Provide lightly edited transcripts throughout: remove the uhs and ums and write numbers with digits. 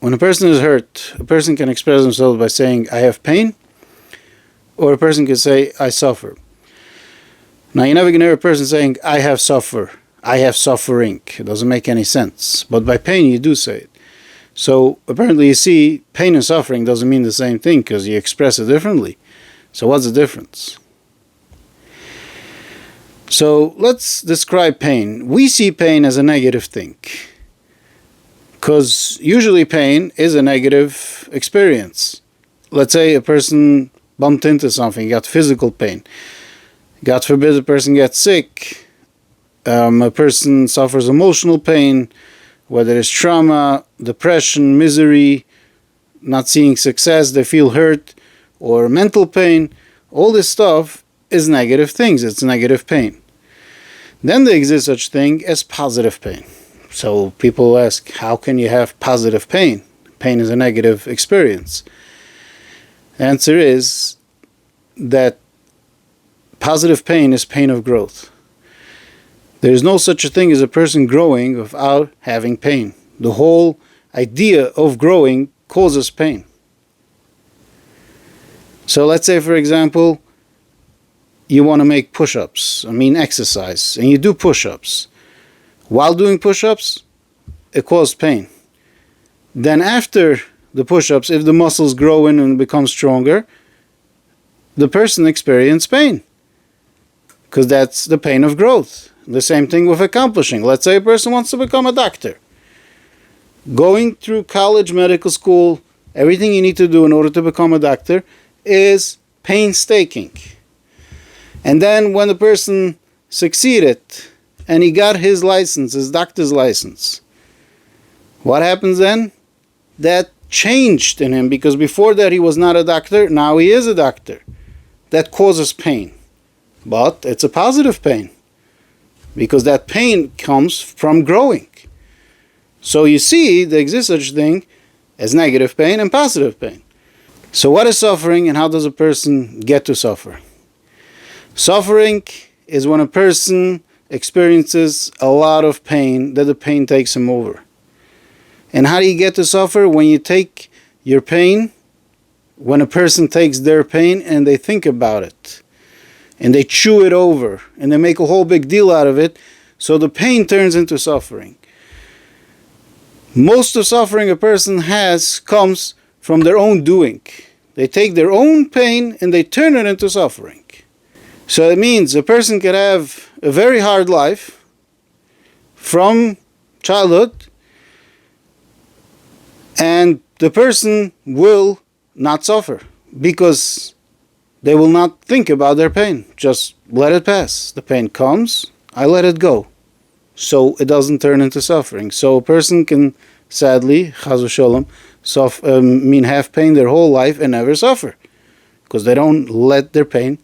When a person is hurt, a person can express themselves by saying, I have pain, or a person can say, I suffer. Now, you're never going to hear a person saying, I have suffer, I have suffering. It doesn't make any sense. But by pain, you do say it. So, apparently, you see, pain and suffering doesn't mean the same thing because you express it differently. So, what's the difference? So, let's describe pain. We see pain as a negative thing. Because usually pain is a negative experience. Let's say a person bumped into something, got physical pain. God forbid a person gets sick. A person suffers emotional pain, whether it's trauma, depression, misery, not seeing success, they feel hurt, or mental pain. All this stuff is negative things. It's negative pain. Then there exists such thing as positive pain. So people ask, how can you have positive pain? Pain is a negative experience. The answer is that positive pain is pain of growth. There is no such a thing as a person growing without having pain. The whole idea of growing causes pain. So let's say, for example, you want to make push-ups, exercise, and you do push-ups. While doing push-ups, it caused pain. Then after the push-ups, if the muscles grow in and become stronger, the person experiences pain. Because that's the pain of growth. The same thing with accomplishing. Let's say a person wants to become a doctor. Going through college, medical school, everything you need to do in order to become a doctor is painstaking. And then when the person succeeded and he got his license, his doctor's license, what happens then? That changed in him, because before that he was not a doctor, now he is a doctor. That causes pain. But it's a positive pain, because that pain comes from growing. So you see, there exists such a thing as negative pain and positive pain. So what is suffering, and how does a person get to suffer? Suffering is when a person experiences a lot of pain, that the pain takes him over. And how do you get to suffer? When you take your pain, when a person takes their pain and they think about it, and they chew it over, and they make a whole big deal out of it, so the pain turns into suffering. Most of suffering a person has comes from their own doing. They take their own pain and they turn it into suffering. So it means a person can have a very hard life from childhood, and the person will not suffer because they will not think about their pain. Just let it pass. The pain comes, I let it go. So it doesn't turn into suffering. So a person can sadly, chas v'sholom, have pain their whole life and never suffer, because they don't let their pain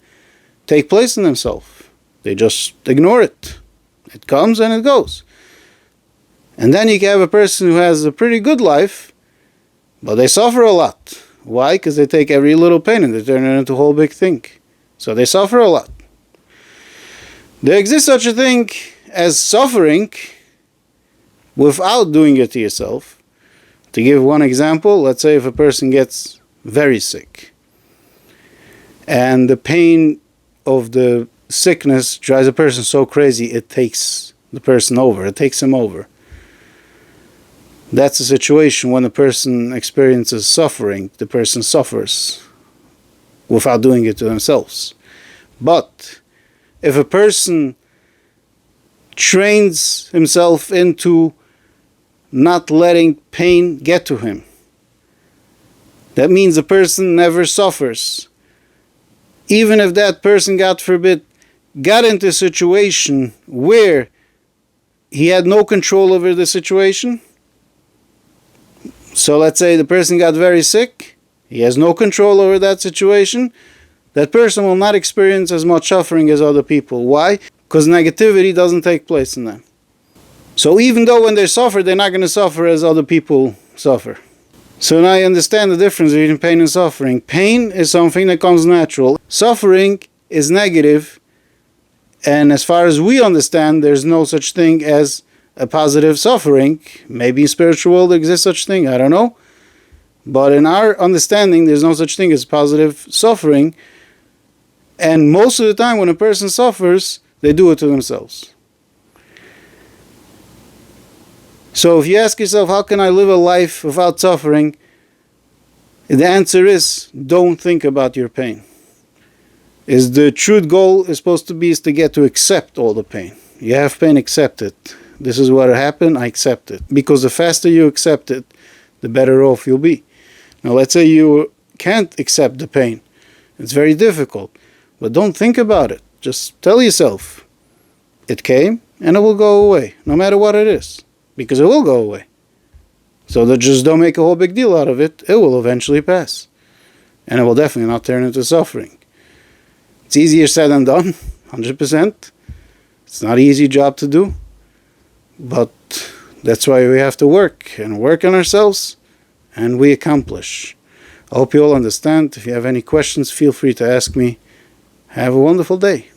take place in themselves. They just ignore it. It comes and it goes. And then you can have a person who has a pretty good life, but they suffer a lot. Why? Because they take every little pain and they turn it into a whole big thing. So they suffer a lot. There exists such a thing as suffering without doing it to yourself. To give one example, let's say if a person gets very sick, and the pain of the sickness drives a person so crazy it takes the person over, it takes him over. That's a situation when a person experiences suffering, the person suffers without doing it to themselves. But if a person trains himself into not letting pain get to him, that means a person never suffers. Even if that person, God forbid, got into a situation where he had no control over the situation. So let's say the person got very sick, he has no control over that situation. That person will not experience as much suffering as other people. Why? Because negativity doesn't take place in them. So even though when they suffer, they're not going to suffer as other people suffer. So now you understand the difference between pain and suffering. Pain is something that comes natural. Suffering is negative. And as far as we understand, there's no such thing as a positive suffering. Maybe in spiritual world there exists such thing, I don't know. But in our understanding, there's no such thing as positive suffering. And most of the time when a person suffers, they do it to themselves. So if you ask yourself, how can I live a life without suffering? The answer is, don't think about your pain. The true goal is supposed to be is to get to accept all the pain. You have pain, accept it. This is what happened, I accept it. Because the faster you accept it, the better off you'll be. Now let's say you can't accept the pain. It's very difficult. But don't think about it. Just tell yourself, it came and it will go away, no matter what it is. Because it will go away. So that just don't make a whole big deal out of it. It will eventually pass. And it will definitely not turn into suffering. It's easier said than done, 100%. It's not an easy job to do. But that's why we have to work and work on ourselves, and we accomplish. I hope you all understand. If you have any questions, feel free to ask me. Have a wonderful day.